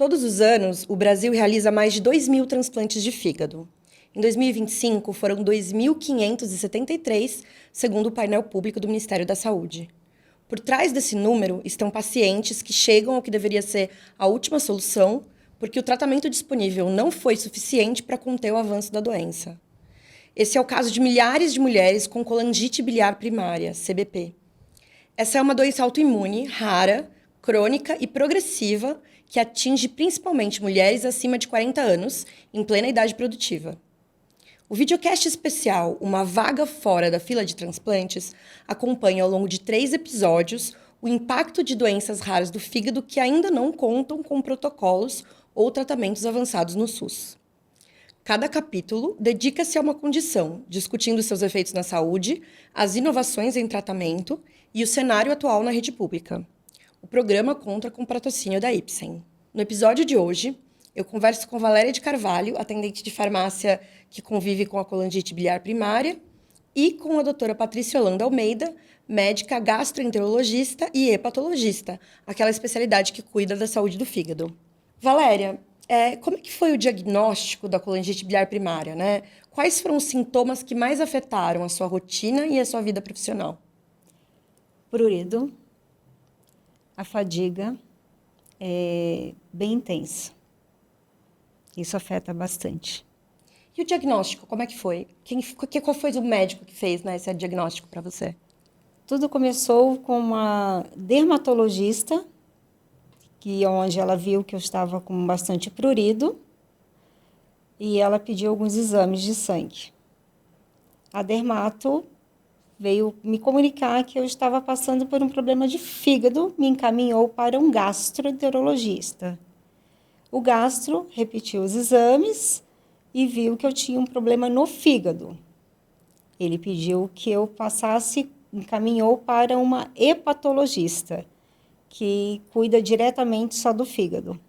Todos os anos, o Brasil realiza mais de 2.000 transplantes de fígado. Em 2025, foram 2.573, segundo o painel público do Ministério da Saúde. Por trás desse número estão pacientes que chegam ao que deveria ser a última solução, porque o tratamento disponível não foi suficiente para conter o avanço da doença. Esse é o caso de milhares de mulheres com colangite biliar primária, CBP. Essa é uma doença autoimune, rara, crônica e progressiva, que atinge principalmente mulheres acima de 40 anos, em plena idade produtiva. O videocast especial Uma Vaga Fora da Fila de Transplantes acompanha ao longo de 3 episódios o impacto de doenças raras do fígado que ainda não contam com protocolos ou tratamentos avançados no SUS. Cada capítulo dedica-se a uma condição, discutindo seus efeitos na saúde, as inovações em tratamento e o cenário atual na rede pública. O programa conta com patrocínio da Ipsen. No episódio de hoje, eu converso com Valéria de Carvalho, atendente de farmácia que convive com a colangite biliar primária, e com a doutora Patrícia Holanda Almeida, médica gastroenterologista e hepatologista, aquela especialidade que cuida da saúde do fígado. Valéria, como é que foi o diagnóstico da colangite biliar primária, né? Quais foram os sintomas que mais afetaram a sua rotina e a sua vida profissional? Prurido, a fadiga é bem intensa. Isso afeta bastante. E o diagnóstico, como é que foi? Qual foi o médico que fez, né, esse diagnóstico para você? Tudo começou com uma dermatologista, onde ela viu que eu estava com bastante prurido, e ela pediu alguns exames de sangue. A dermato veio me comunicar que eu estava passando por um problema de fígado, me encaminhou para um gastroenterologista. O gastro repetiu os exames e viu que eu tinha um problema no fígado. Ele pediu que eu encaminhou para uma hepatologista, que cuida diretamente só do fígado.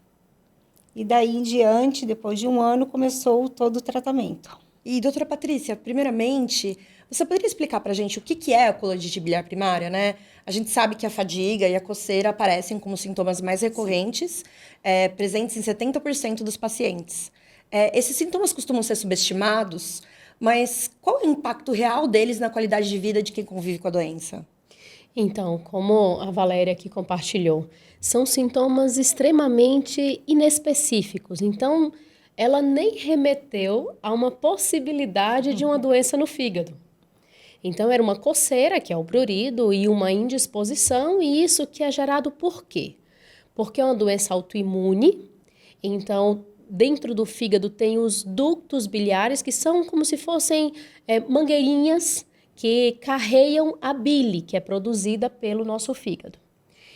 E daí em diante, depois de um ano, começou todo o tratamento. E, doutora Patrícia, primeiramente, você poderia explicar para a gente o que é a colangite biliar primária, né? A gente sabe que a fadiga e a coceira aparecem como sintomas mais recorrentes, presentes em 70% dos pacientes. Esses sintomas costumam ser subestimados, mas qual é o impacto real deles na qualidade de vida de quem convive com a doença? Então, como a Valéria aqui compartilhou, são sintomas extremamente inespecíficos. Então, ela nem remeteu a uma possibilidade de uma doença no fígado. Então, era uma coceira, que é o prurido, e uma indisposição, e isso que é gerado por quê? Porque é uma doença autoimune, então, dentro do fígado tem os ductos biliares, que são como se fossem mangueirinhas que carregam a bile, que é produzida pelo nosso fígado.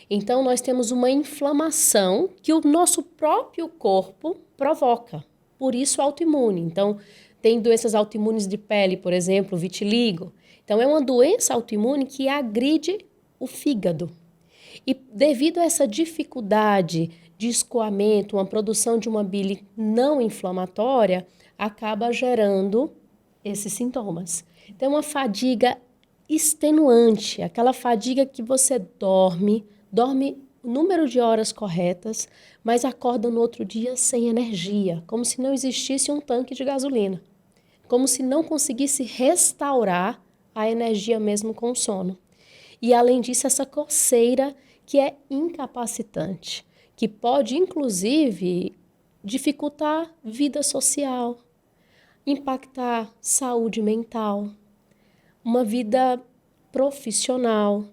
Então, nós temos uma inflamação que o nosso próprio corpo provoca, por isso autoimune. Então, tem doenças autoimunes de pele, por exemplo, vitiligo. Então, é uma doença autoimune que agride o fígado. E devido a essa dificuldade de escoamento, uma produção de uma bile não inflamatória, acaba gerando esses sintomas. Então, uma fadiga extenuante, aquela fadiga que você dorme o número de horas corretas, mas acorda no outro dia sem energia, como se não existisse um tanque de gasolina, como se não conseguisse restaurar a energia mesmo com o sono. E, além disso, essa coceira que é incapacitante, que pode, inclusive, dificultar vida social, impactar saúde mental, uma vida profissional.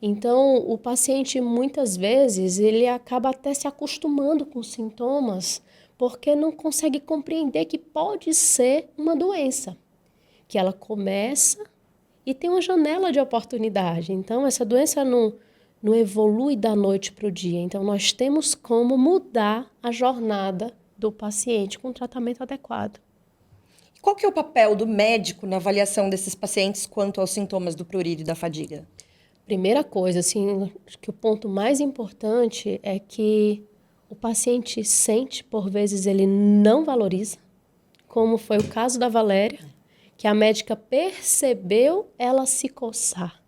Então, o paciente, muitas vezes, ele acaba até se acostumando com os sintomas, porque não consegue compreender que pode ser uma doença, que ela começa e tem uma janela de oportunidade. Então, essa doença não evolui da noite para o dia. Então, nós temos como mudar a jornada do paciente com um tratamento adequado. Qual que é o papel do médico na avaliação desses pacientes quanto aos sintomas do prurido e da fadiga? Primeira coisa, assim, acho que o ponto mais importante é que o paciente sente, por vezes ele não valoriza, como foi o caso da Valéria, que a médica percebeu ela se coçar.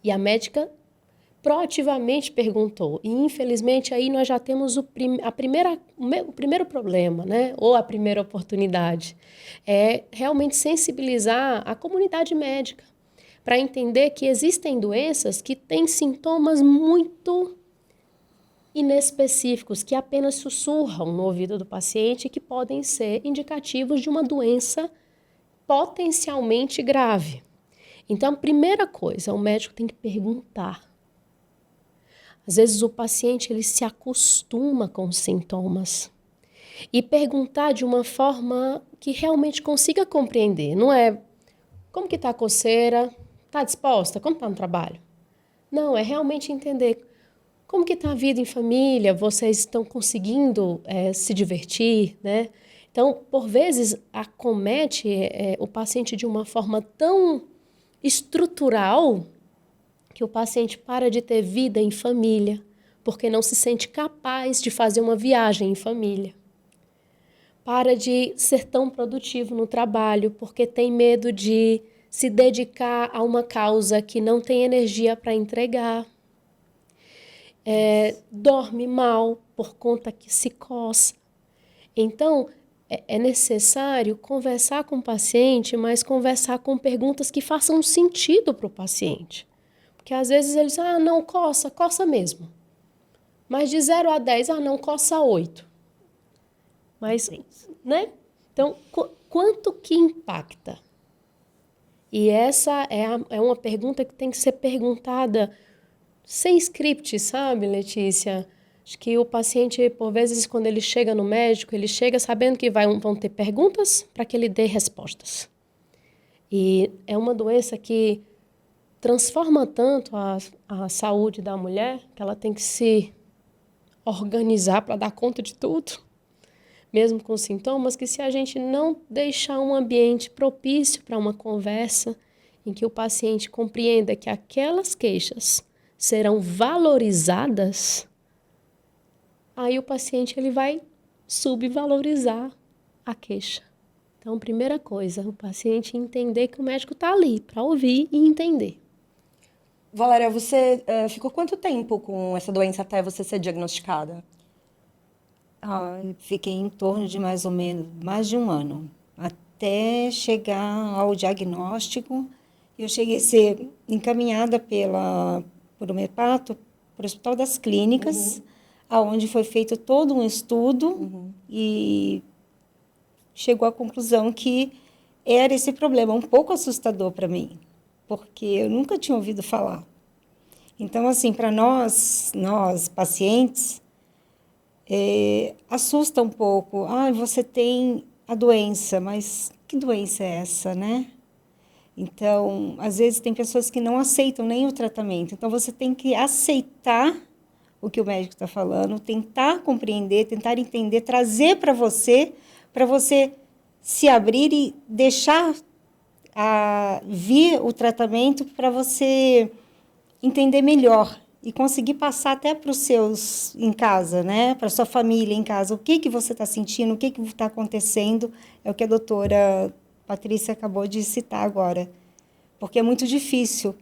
E a médica proativamente perguntou. E, infelizmente, aí nós já temos o primeiro problema, né? Ou a primeira oportunidade. É realmente sensibilizar a comunidade médica para entender que existem doenças que têm sintomas muito inespecíficos, que apenas sussurram no ouvido do paciente e que podem ser indicativos de uma doença potencialmente grave. Então, primeira coisa, o médico tem que perguntar. Às vezes o paciente ele se acostuma com os sintomas e perguntar de uma forma que realmente consiga compreender. Não é como que está a coceira, está disposta, como está no trabalho. Não, é realmente entender como que está a vida em família, vocês estão conseguindo se divertir, né? Então, por vezes, acomete o paciente de uma forma tão estrutural que o paciente para de ter vida em família, porque não se sente capaz de fazer uma viagem em família. Para de ser tão produtivo no trabalho, porque tem medo de se dedicar a uma causa que não tem energia para entregar. Dorme mal por conta que se coça. Então, é necessário conversar com o paciente, mas conversar com perguntas que façam sentido para o paciente. Porque às vezes eles dizem, não, coça, coça mesmo. Mas de 0 a 10, não, coça 8. Mas, né? Então, quanto que impacta? E essa é uma pergunta que tem que ser perguntada sem script, sabe, Letícia? Acho que o paciente, por vezes, quando ele chega no médico, ele chega sabendo que vão ter perguntas para que ele dê respostas. E é uma doença que transforma tanto a saúde da mulher que ela tem que se organizar para dar conta de tudo, mesmo com sintomas, que se a gente não deixar um ambiente propício para uma conversa em que o paciente compreenda que aquelas queixas serão valorizadas, aí o paciente ele vai subvalorizar a queixa. Então, primeira coisa, o paciente entender que o médico está ali para ouvir e entender. Valéria, você ficou quanto tempo com essa doença até você ser diagnosticada? Fiquei em torno de mais ou menos mais de um ano, até chegar ao diagnóstico. Eu cheguei a ser encaminhada por um hepato para o Hospital das Clínicas, onde foi feito todo um estudo e chegou à conclusão que era esse problema, um pouco assustador para mim, porque eu nunca tinha ouvido falar. Então, assim, para nós pacientes, assusta um pouco. Você tem a doença, mas que doença é essa, né? Então, às vezes tem pessoas que não aceitam nem o tratamento. Então, você tem que aceitar o que o médico está falando, tentar compreender, tentar entender, trazer para você se abrir e deixar vir o tratamento para você entender melhor e conseguir passar até para os seus em casa, né? Para a sua família em casa. O que você está sentindo, o que está acontecendo, é o que a doutora Patrícia acabou de citar agora. Porque é muito difícil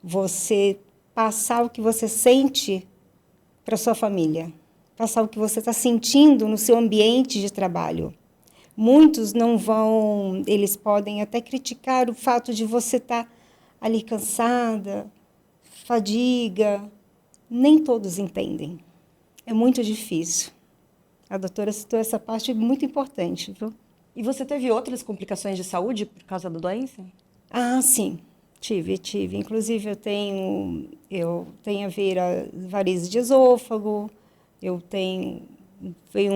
você passar o que você sente para a sua família, passar o que você está sentindo no seu ambiente de trabalho. Muitos não vão, eles podem até criticar o fato de você estar ali cansada, fadiga. Nem todos entendem. É muito difícil. A doutora citou essa parte muito importante, viu? E você teve outras complicações de saúde por causa da doença? Sim. Tive. Inclusive, eu tenho varizes de esôfago, fui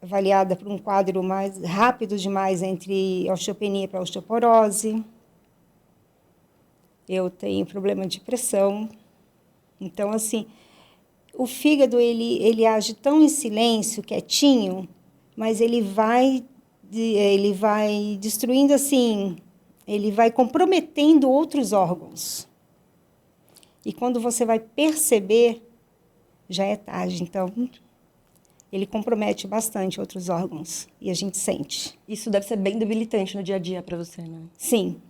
avaliada por um quadro mais rápido demais entre osteopenia para osteoporose. Eu tenho problema de pressão. Então, assim, o fígado, ele age tão em silêncio, quietinho, mas ele vai destruindo, assim, ele vai comprometendo outros órgãos. E quando você vai perceber, já é tarde. Então, ele compromete bastante outros órgãos e a gente sente. Isso deve ser bem debilitante no dia a dia para você, né? Sim.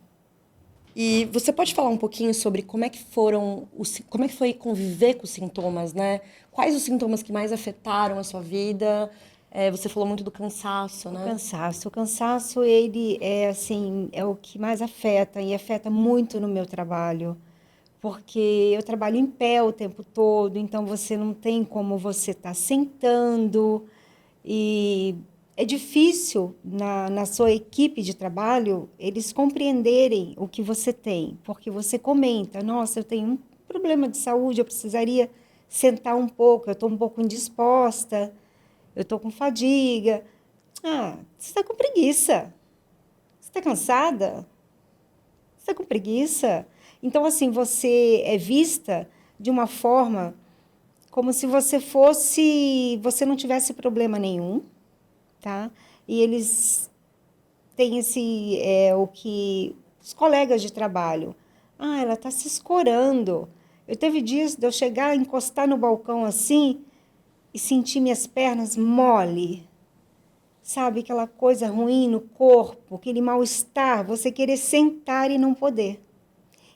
E você pode falar um pouquinho sobre como é que foi conviver com os sintomas, né? Quais os sintomas que mais afetaram a sua vida? Você falou muito do cansaço, né? O cansaço, ele é assim, é o que mais afeta e afeta muito no meu trabalho, porque eu trabalho em pé o tempo todo, então você não tem como você estar sentando e é difícil na sua equipe de trabalho eles compreenderem o que você tem, porque você comenta, nossa, eu tenho um problema de saúde, eu precisaria sentar um pouco, eu estou um pouco indisposta, eu estou com fadiga. Ah, você está com preguiça. Você está cansada? Você está com preguiça? Então, assim, você é vista de uma forma como se você não tivesse problema nenhum, tá? E eles têm o que os colegas de trabalho, ela está se escorando. Eu teve dias de eu chegar, encostar no balcão assim e sentir minhas pernas mole. Sabe, aquela coisa ruim no corpo, aquele mal-estar, você querer sentar e não poder.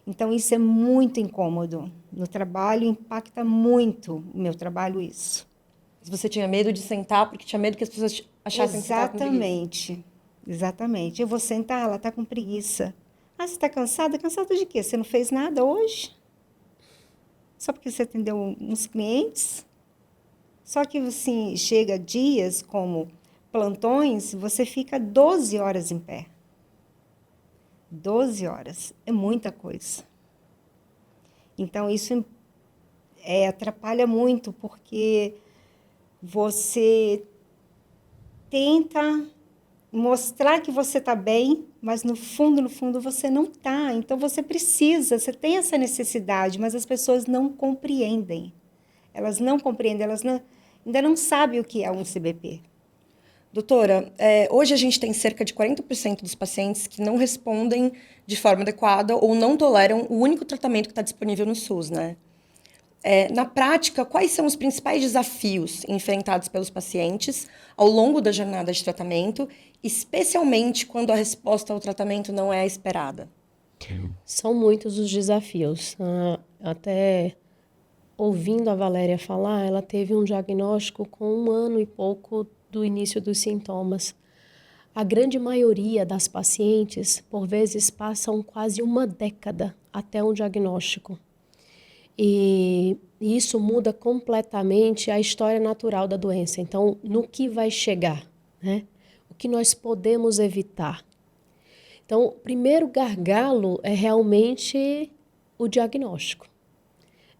Então, isso é muito incômodo. No trabalho, impacta muito o meu trabalho isso. Você tinha medo de sentar porque tinha medo que as pessoas achassem que você estava com preguiça. Exatamente. Exatamente. Eu vou sentar, ela está com preguiça. Ah, você está cansada? Cansada de quê? Você não fez nada hoje? Só porque você atendeu uns clientes? Só que, assim, chega dias como plantões, você fica 12 horas em pé. 12 horas. É muita coisa. Então, isso atrapalha muito, porque você tenta mostrar que você está bem, mas no fundo, você não está. Então, você tem essa necessidade, mas as pessoas não compreendem. Elas não compreendem, ainda não sabem o que é um CBP. Doutora, hoje a gente tem cerca de 40% dos pacientes que não respondem de forma adequada ou não toleram o único tratamento que está disponível no SUS, né? Na prática, quais são os principais desafios enfrentados pelos pacientes ao longo da jornada de tratamento, especialmente quando a resposta ao tratamento não é a esperada? São muitos os desafios. Até ouvindo a Valéria falar, ela teve um diagnóstico com 1 ano e pouco do início dos sintomas. A grande maioria das pacientes, por vezes, passam quase 1 década até um diagnóstico. E isso muda completamente a história natural da doença. Então, no que vai chegar, né? O que nós podemos evitar? Então, o primeiro gargalo é realmente o diagnóstico.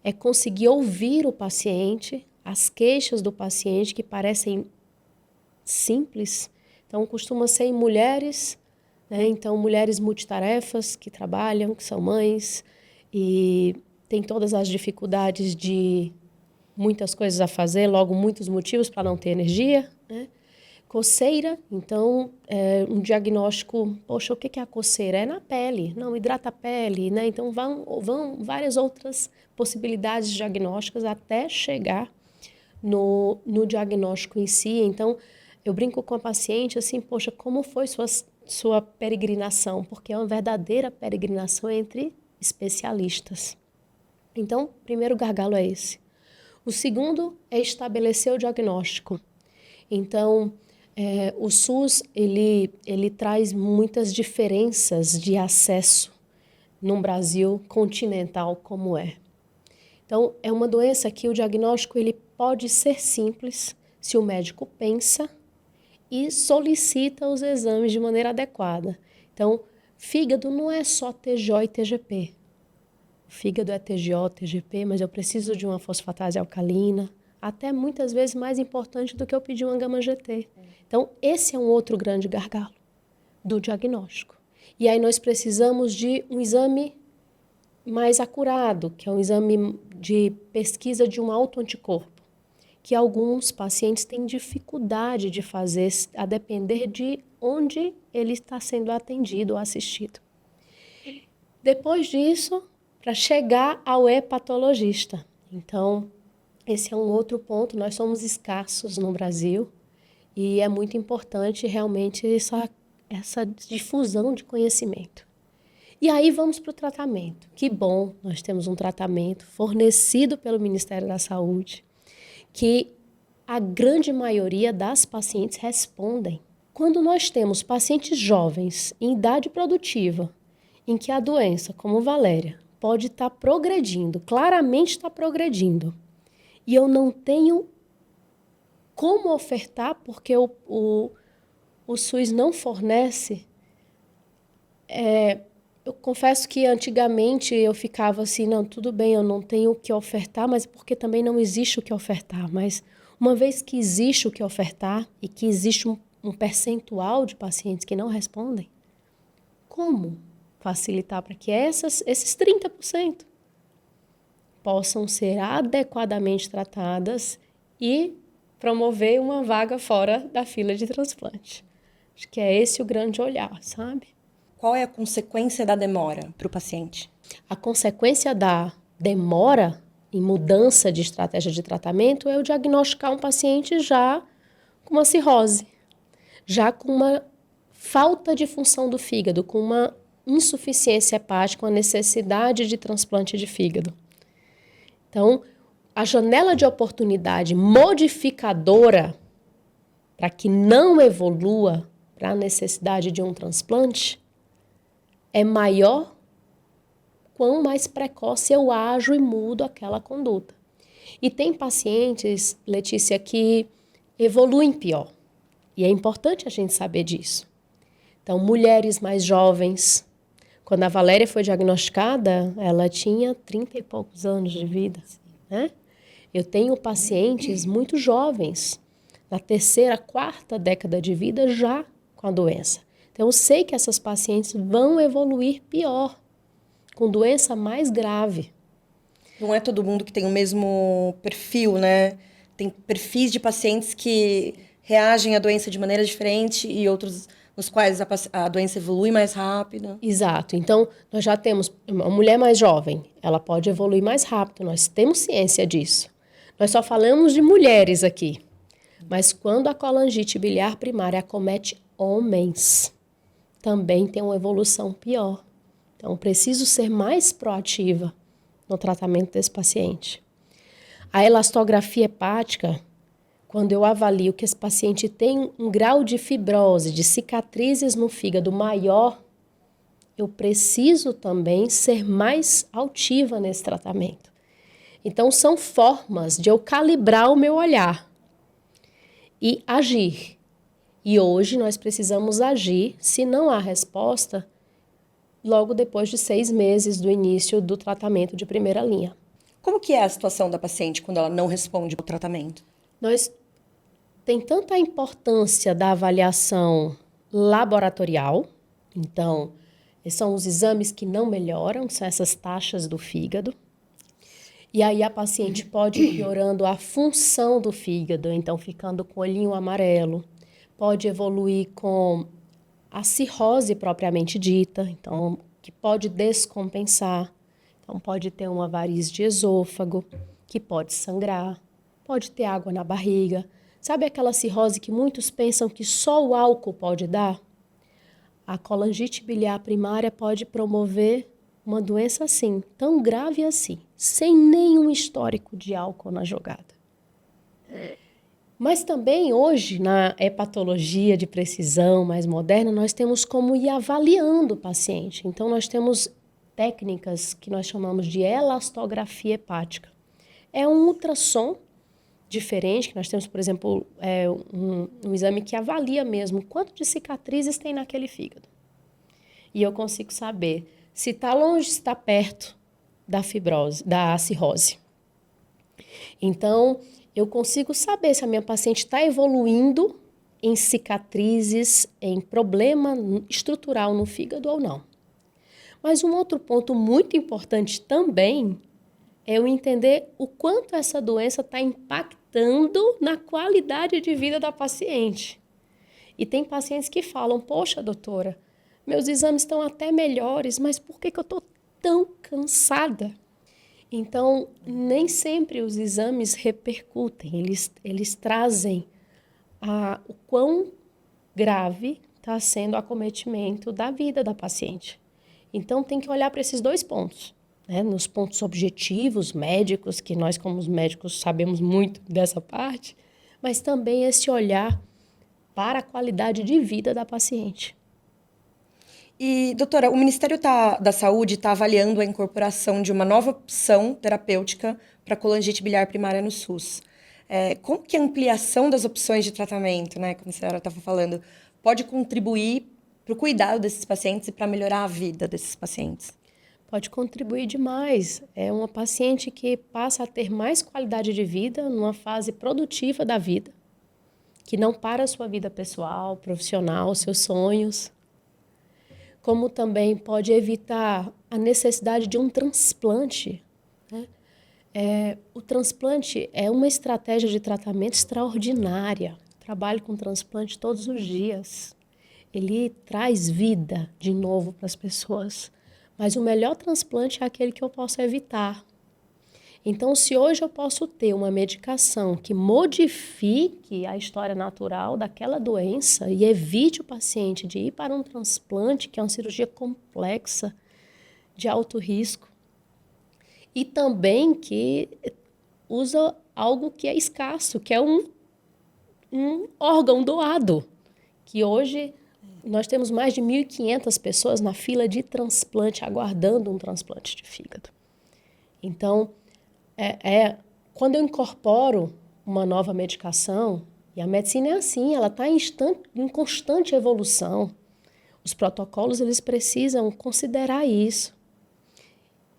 É conseguir ouvir o paciente, as queixas do paciente que parecem simples. Então, costuma ser em mulheres, né? Então, mulheres multitarefas que trabalham, que são mães e tem todas as dificuldades de muitas coisas a fazer, logo muitos motivos para não ter energia, né? Coceira, então, um diagnóstico, poxa, o que é a coceira? É na pele, não, hidrata a pele, né? Então, vão várias outras possibilidades diagnósticas até chegar no diagnóstico em si. Então, eu brinco com a paciente assim, poxa, como foi sua peregrinação? Porque é uma verdadeira peregrinação entre especialistas. Então, o primeiro gargalo é esse. O segundo é estabelecer o diagnóstico. Então, o SUS, ele traz muitas diferenças de acesso num Brasil continental como é. Então, é uma doença que o diagnóstico ele pode ser simples se o médico pensa e solicita os exames de maneira adequada. Então, fígado não é só TJO e TGP. O fígado é TJO, TGP, mas eu preciso de uma fosfatase alcalina, até muitas vezes mais importante do que eu pedir uma gama-GT. Então, esse é um outro grande gargalo do diagnóstico. E aí nós precisamos de um exame mais acurado, que é um exame de pesquisa de um autoanticorpo, que alguns pacientes têm dificuldade de fazer, a depender de onde ele está sendo atendido ou assistido. Depois disso, para chegar ao hepatologista. Então, esse é um outro ponto, nós somos escassos no Brasil e é muito importante realmente essa difusão de conhecimento. E aí vamos para o tratamento. Que bom, nós temos um tratamento fornecido pelo Ministério da Saúde, que a grande maioria das pacientes respondem. Quando nós temos pacientes jovens, em idade produtiva, em que a doença, como Valéria, pode estar progredindo, claramente está progredindo, e eu não tenho como ofertar porque o SUS não fornece, eu confesso que antigamente eu ficava assim, não, tudo bem, eu não tenho o que ofertar, mas porque também não existe o que ofertar. Mas uma vez que existe o que ofertar e que existe um percentual de pacientes que não respondem, como facilitar para que esses 30% possam ser adequadamente tratadas e promover uma vaga fora da fila de transplante? Acho que é esse o grande olhar, sabe? Qual é a consequência da demora para o paciente? A consequência da demora em mudança de estratégia de tratamento é eu diagnosticar um paciente já com uma cirrose, já com uma falta de função do fígado, com uma insuficiência hepática, uma necessidade de transplante de fígado. Então, a janela de oportunidade modificadora para que não evolua para a necessidade de um transplante é maior quanto mais precoce eu ajo e mudo aquela conduta. E tem pacientes, Letícia, que evoluem pior. E é importante a gente saber disso. Então, mulheres mais jovens. Quando a Valéria foi diagnosticada, ela tinha 30 e poucos anos de vida, né? Eu tenho pacientes muito jovens, na terceira, quarta década de vida, já com a doença. Então, eu sei que essas pacientes vão evoluir pior, com doença mais grave. Não é todo mundo que tem o mesmo perfil, né? Tem perfis de pacientes que reagem à doença de maneira diferente e outros nos quais a doença evolui mais rápido. Exato. Então, nós já temos uma mulher mais jovem, ela pode evoluir mais rápido, nós temos ciência disso. Nós só falamos de mulheres aqui. Mas quando a colangite biliar primária acomete homens, também tem uma evolução pior. Então, preciso ser mais proativa no tratamento desse paciente. A elastografia hepática, quando eu avalio que esse paciente tem um grau de fibrose, de cicatrizes no fígado maior, eu preciso também ser mais altiva nesse tratamento. Então, são formas de eu calibrar o meu olhar e agir. E hoje nós precisamos agir, se não há resposta, logo depois de 6 meses do início do tratamento de primeira linha. Como que é a situação da paciente quando ela não responde ao tratamento? Tem tanta a importância da avaliação laboratorial, então, são os exames que não melhoram, são essas taxas do fígado. E aí a paciente pode ir piorando a função do fígado, então ficando com o olhinho amarelo. Pode evoluir com a cirrose propriamente dita, então, que pode descompensar. Então, pode ter uma variz de esôfago, que pode sangrar, pode ter água na barriga. Sabe aquela cirrose que muitos pensam que só o álcool pode dar? A colangite biliar primária pode promover uma doença assim, tão grave assim, sem nenhum histórico de álcool na jogada. Mas também hoje, na hepatologia de precisão mais moderna, nós temos como ir avaliando o paciente. Então, nós temos técnicas que nós chamamos de elastografia hepática. É um ultrassom diferente, que nós temos, por exemplo, um exame que avalia mesmo quanto de cicatrizes tem naquele fígado. E eu consigo saber se está longe, se está perto da fibrose, da cirrose. Então, eu consigo saber se a minha paciente está evoluindo em cicatrizes, em problema estrutural no fígado ou não. Mas um outro ponto muito importante também é eu entender o quanto essa doença está impactando na qualidade de vida da paciente. E tem pacientes que falam, poxa, doutora, meus exames estão até melhores, mas por que eu estou tão cansada? Então, nem sempre os exames repercutem, eles trazem o quão grave está sendo o acometimento da vida da paciente. Então, tem que olhar para esses dois pontos, né? Nos pontos objetivos, médicos, que nós, como os médicos, sabemos muito dessa parte, mas também esse olhar para a qualidade de vida da paciente. E, doutora, o Ministério da Saúde está avaliando a incorporação de uma nova opção terapêutica para colangite biliar primária no SUS. Como que a ampliação das opções de tratamento, né, como a senhora estava falando, pode contribuir para o cuidado desses pacientes e para melhorar a vida desses pacientes? Pode contribuir demais. É uma paciente que passa a ter mais qualidade de vida numa fase produtiva da vida, que não para a sua vida pessoal, profissional, seus sonhos. Como também pode evitar a necessidade de um transplante, né? O transplante é uma estratégia de tratamento extraordinária. Trabalho com transplante todos os dias. Ele traz vida de novo para as pessoas. Mas o melhor transplante é aquele que eu posso evitar. Então, se hoje eu posso ter uma medicação que modifique a história natural daquela doença e evite o paciente de ir para um transplante, que é uma cirurgia complexa, de alto risco, e também que usa algo que é escasso, que é um órgão doado, que hoje nós temos mais de 1.500 pessoas na fila de transplante, aguardando um transplante de fígado. Então, quando eu incorporo uma nova medicação, e a medicina é assim, ela está em constante evolução, os protocolos eles precisam considerar isso,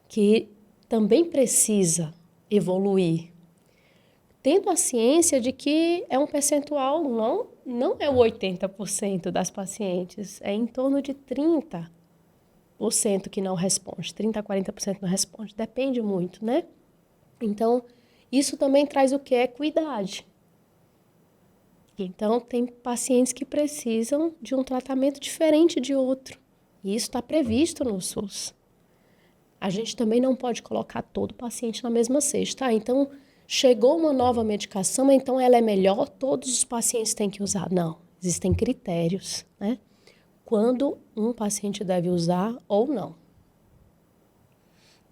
que também precisa evoluir, tendo a ciência de que é um percentual, não é o 80% das pacientes, é em torno de 30% que não responde, 30% a 40% não responde, depende muito, né? Então, isso também traz o que? Equidade. Então, tem pacientes que precisam de um tratamento diferente de outro, e isso está previsto no SUS. A gente também não pode colocar todo paciente na mesma cesta. Então, chegou uma nova medicação, então ela é melhor, todos os pacientes têm que usar. Não, existem critérios, né? Quando um paciente deve usar ou não.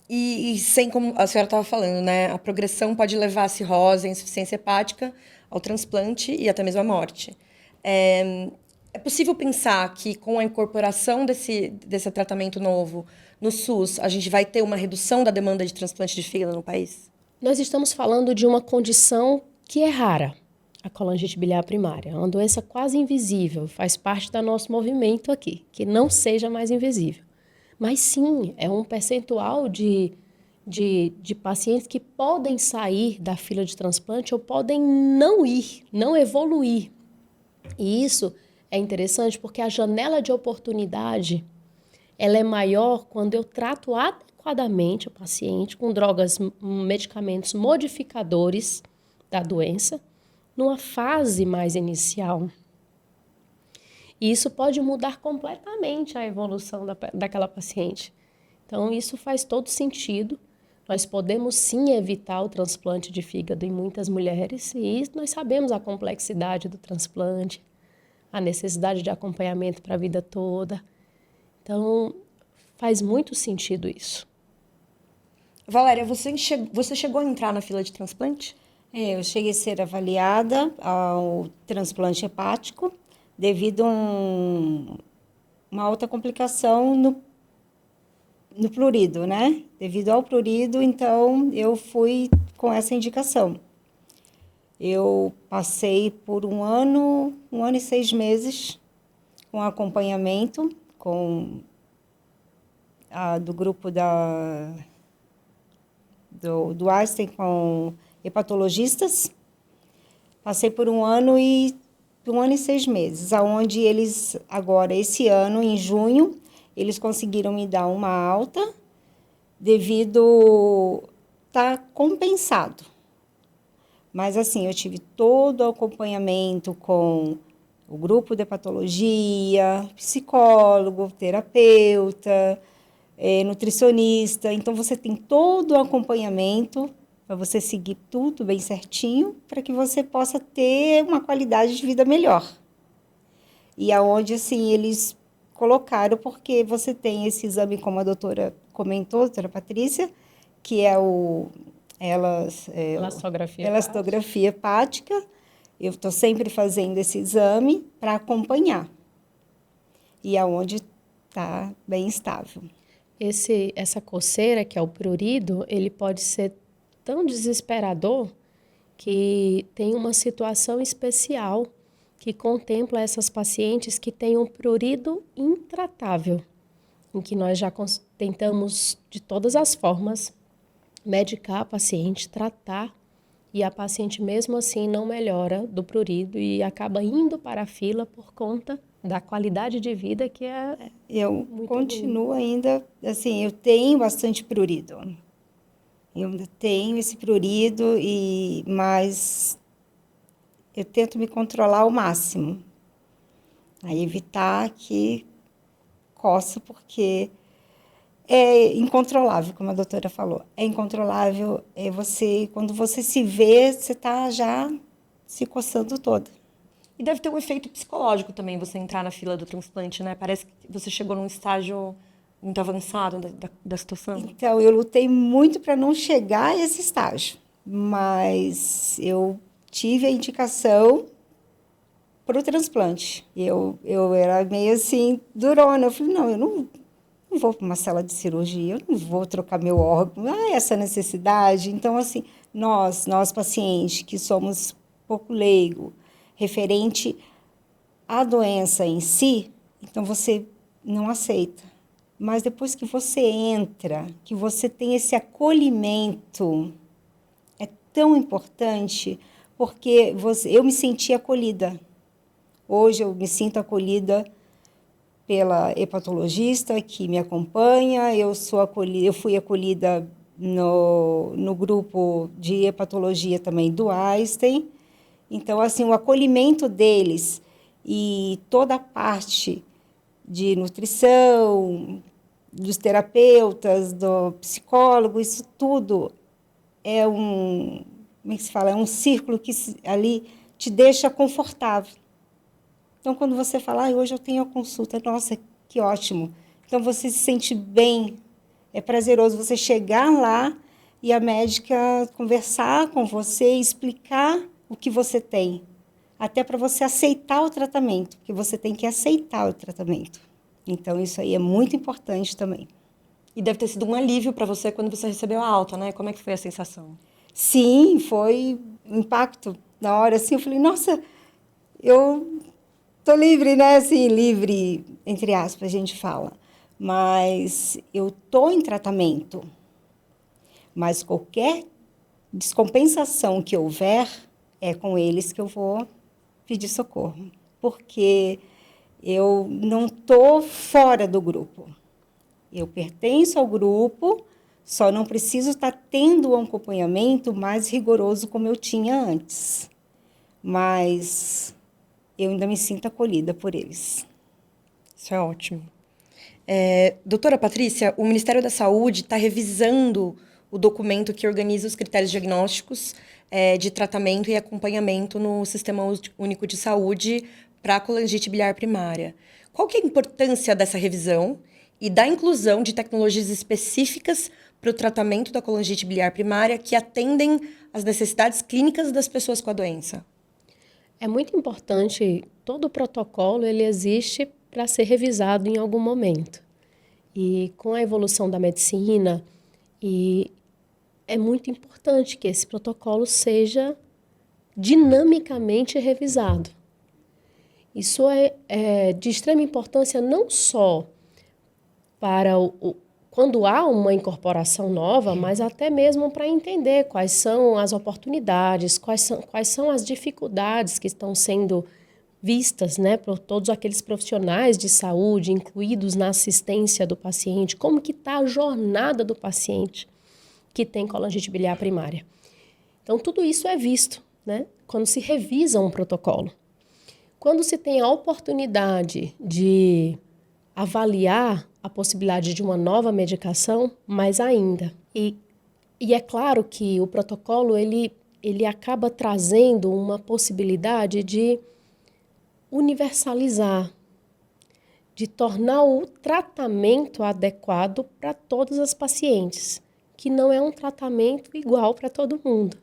E sem como a senhora estava falando, né? A progressão pode levar a cirrose, a insuficiência hepática, ao transplante e até mesmo à morte. É possível pensar que com a incorporação desse tratamento novo no SUS, a gente vai ter uma redução da demanda de transplante de fígado no país? Nós estamos falando de uma condição que é rara, a colangite biliar primária. É uma doença quase invisível, faz parte do nosso movimento aqui, que não seja mais invisível. Mas sim, é um percentual de pacientes que podem sair da fila de transplante ou podem não ir, não evoluir. E isso é interessante porque a janela de oportunidade ela é maior quando eu trato adequadamente o paciente com drogas, medicamentos modificadores da doença, numa fase mais inicial. E isso pode mudar completamente a evolução daquela paciente. Então, isso faz todo sentido. Nós podemos sim evitar o transplante de fígado em muitas mulheres, e nós sabemos a complexidade do transplante, a necessidade de acompanhamento para a vida toda. Então, faz muito sentido isso. Valéria, você chegou a entrar na fila de transplante? Eu cheguei a ser avaliada ao transplante hepático devido a uma alta complicação no prurido, né? Devido ao prurido, então, eu fui com essa indicação. Eu passei por um ano e 6 meses com acompanhamento do grupo do Einstein com hepatologistas. Passei por um ano e 6 meses, aonde eles, agora, esse ano, em junho, eles conseguiram me dar uma alta devido estar compensado. Mas, assim, eu tive todo o acompanhamento com o grupo de hepatologia, psicólogo, terapeuta, nutricionista. Então, você tem todo o acompanhamento para você seguir tudo bem certinho, para que você possa ter uma qualidade de vida melhor. E aonde, assim, eles colocaram porque você tem esse exame, como a doutora comentou, a doutora Patrícia, que é elastografia hepática. Eu estou sempre fazendo esse exame para acompanhar. E é onde está bem estável. Essa coceira, que é o prurido, ele pode ser tão desesperador que tem uma situação especial que contempla essas pacientes que têm um prurido intratável, em que nós já tentamos, de todas as formas, medicar a paciente, tratar, e a paciente mesmo assim não melhora do prurido e acaba indo para a fila por conta da qualidade de vida que é Eu muito continuo ainda, assim, eu tenho bastante prurido. Eu ainda tenho esse prurido, mas eu tento me controlar ao máximo. Aí evitar que coça, porque é incontrolável, como a doutora falou. É incontrolável, quando você se vê, você está já se coçando toda. E deve ter um efeito psicológico também você entrar na fila do transplante, né? Parece que você chegou num estágio muito avançado da situação. Então, eu lutei muito para não chegar a esse estágio, mas eu tive a indicação para o transplante. Eu era meio assim, durona. Eu falei, não, eu não vou para uma sala de cirurgia, eu não vou trocar meu órgão. Essa necessidade. Então, assim, nós pacientes que somos pouco leigo, referente à doença em si, então você não aceita. Mas depois que você entra, que você tem esse acolhimento, é tão importante, porque eu me senti acolhida. Hoje eu me sinto acolhida pela hepatologista que me acompanha, eu fui acolhida no grupo de hepatologia também do Einstein. Então, assim, o acolhimento deles e toda a parte de nutrição, dos terapeutas, do psicólogo, isso tudo é como é que se fala? É um círculo que ali te deixa confortável. Então, quando você fala, hoje eu tenho a consulta, nossa, que ótimo. Então, você se sente bem, é prazeroso você chegar lá e a médica conversar com você, explicar o que você tem, até para você aceitar o tratamento, porque você tem que aceitar o tratamento. Então, isso aí é muito importante também. E deve ter sido um alívio para você quando você recebeu a alta, né? Como é que foi a sensação? Sim, foi um impacto. Na hora, assim, eu falei, nossa, eu tô livre, né? Assim, livre, entre aspas, a gente fala. Mas eu tô em tratamento. Mas qualquer descompensação que houver, é com eles que eu vou pedir socorro. Porque eu não tô fora do grupo. Eu pertenço ao grupo, só não preciso estar tendo um acompanhamento mais rigoroso como eu tinha antes. Mas eu ainda me sinto acolhida por eles. Isso é ótimo. Doutora Patrícia, o Ministério da Saúde está revisando o documento que organiza os critérios diagnósticos de tratamento e acompanhamento no Sistema Único de Saúde para a colangite biliar primária. Qual que é a importância dessa revisão e da inclusão de tecnologias específicas para o tratamento da colangite biliar primária que atendem às necessidades clínicas das pessoas com a doença? É muito importante, todo o protocolo ele existe para ser revisado em algum momento. E com a evolução da medicina, é muito importante que esse protocolo seja dinamicamente revisado. Isso é de extrema importância não só para quando há uma incorporação nova, mas até mesmo para entender quais são as oportunidades, quais são as dificuldades que estão sendo vistas, né, por todos aqueles profissionais de saúde incluídos na assistência do paciente, como que está a jornada do paciente que tem colangite biliar primária. Então, tudo isso é visto, né, quando se revisa um protocolo. Quando se tem a oportunidade de avaliar a possibilidade de uma nova medicação, mais ainda. E é claro que o protocolo ele acaba trazendo uma possibilidade de universalizar, de tornar o tratamento adequado para todas as pacientes, que não é um tratamento igual para todo mundo.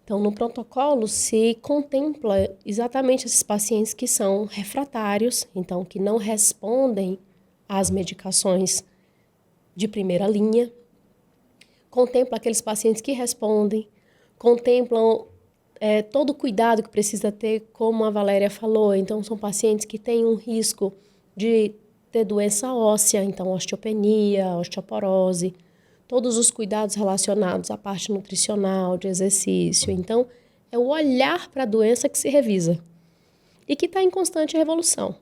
Então, no protocolo se contempla exatamente esses pacientes que são refratários, então que não respondem às medicações de primeira linha, contempla aqueles pacientes que respondem, contemplam todo o cuidado que precisa ter, como a Valéria falou. Então, são pacientes que têm um risco de ter doença óssea, então osteopenia, osteoporose, todos os cuidados relacionados à parte nutricional, de exercício. Então, é o olhar para a doença que se revisa e que está em constante evolução.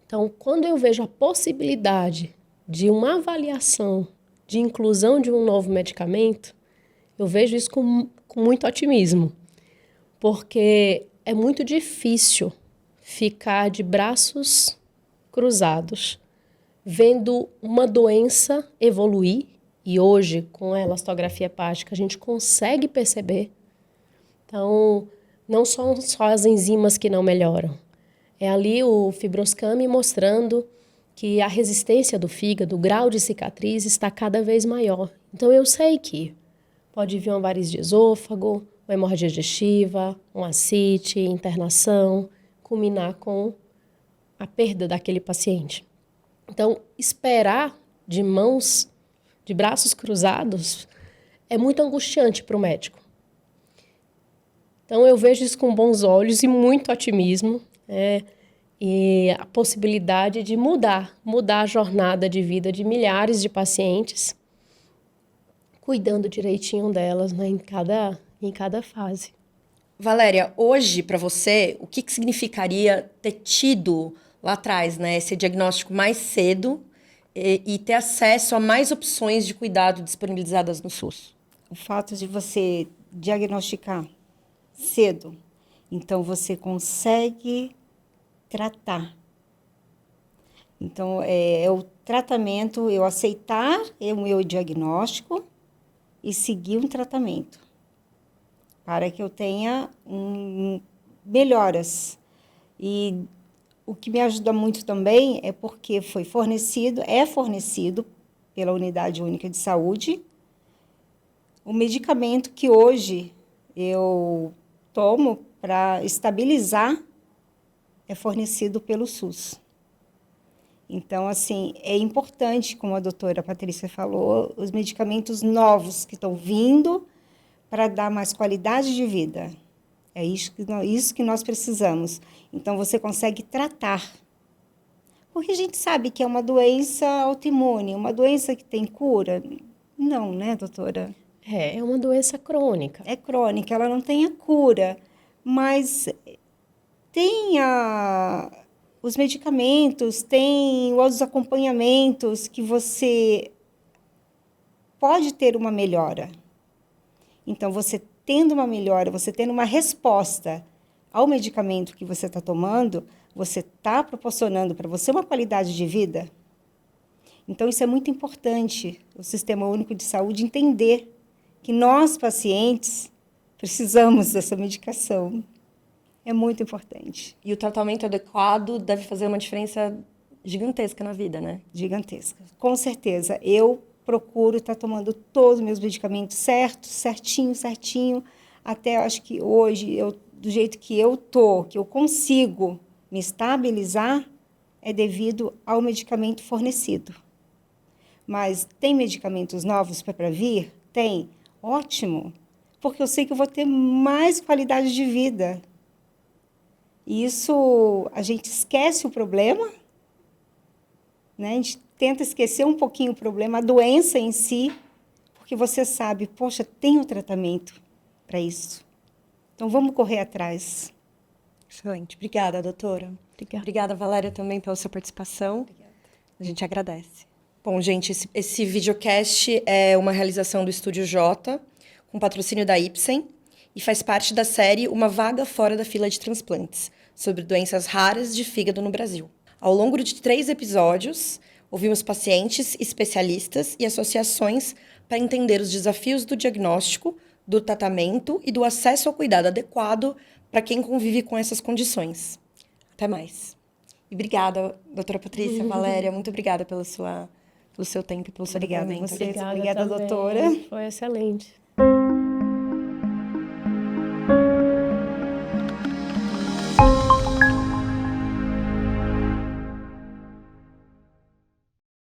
Então, quando eu vejo a possibilidade de uma avaliação de inclusão de um novo medicamento, eu vejo isso com muito otimismo, porque é muito difícil ficar de braços cruzados, vendo uma doença evoluir, e hoje, com a elastografia hepática, a gente consegue perceber. Então, não são só as enzimas que não melhoram. É ali o fibroscame mostrando que a resistência do fígado, o grau de cicatriz está cada vez maior. Então, eu sei que pode vir uma varize de esôfago, uma hemorragia digestiva, uma ascite, internação, culminar com a perda daquele paciente. Então, esperar de braços cruzados, é muito angustiante para o médico. Então, eu vejo isso com bons olhos e muito otimismo, e a possibilidade de mudar a jornada de vida de milhares de pacientes, cuidando direitinho delas, né, em cada fase. Valéria, hoje, para você, o que significaria ter tido lá atrás, né, esse diagnóstico mais cedo e ter acesso a mais opções de cuidado disponibilizadas no SUS? O fato de você diagnosticar cedo, então você consegue tratar. Então, é o tratamento, eu aceitar o meu diagnóstico e seguir um tratamento para que eu tenha melhoras. E o que me ajuda muito também é porque é fornecido pela Unidade Única de Saúde o medicamento que hoje eu tomo para estabilizar, é fornecido pelo SUS. Então, assim, é importante, como a doutora Patrícia falou, os medicamentos novos que estão vindo para dar mais qualidade de vida. É isso que nós precisamos. Então, você consegue tratar. Porque a gente sabe que é uma doença autoimune, uma doença que tem cura. Não, né, doutora? É uma doença crônica. É crônica, ela não tem a cura, mas tem os medicamentos, tem os acompanhamentos que você pode ter uma melhora. Então, você tendo uma melhora, você tendo uma resposta ao medicamento que você está tomando, você está proporcionando para você uma qualidade de vida. Então, isso é muito importante, o Sistema Único de Saúde entender que nós, pacientes, precisamos dessa medicação. É muito importante. E o tratamento adequado deve fazer uma diferença gigantesca na vida, né? Gigantesca. Com certeza. Eu procuro estar tomando todos os meus medicamentos certinho. Até acho que hoje, do jeito que eu que eu consigo me estabilizar, é devido ao medicamento fornecido. Mas tem medicamentos novos para vir? Tem. Ótimo. Porque eu sei que eu vou ter mais qualidade de vida. E isso, a gente esquece o problema, né? A gente tenta esquecer um pouquinho o problema, a doença em si, porque você sabe, poxa, tem um tratamento para isso. Então, vamos correr atrás. Excelente. Obrigada, doutora. Obrigada. Obrigada, Valéria, também pela sua participação. Obrigada. A gente agradece. Bom, gente, esse videocast é uma realização do Estúdio J, com patrocínio da Ipsen, e faz parte da série Uma Vaga Fora da Fila de Transplantes, sobre doenças raras de fígado no Brasil. Ao longo de 3 episódios, ouvimos pacientes, especialistas e associações para entender os desafios do diagnóstico, do tratamento e do acesso ao cuidado adequado para quem convive com essas condições. Até mais! E obrigada, doutora Patrícia, Valéria, muito obrigada pelo seu tempo e pelo seu Obrigada a depoimento. você. Obrigada, também. doutora. Foi excelente.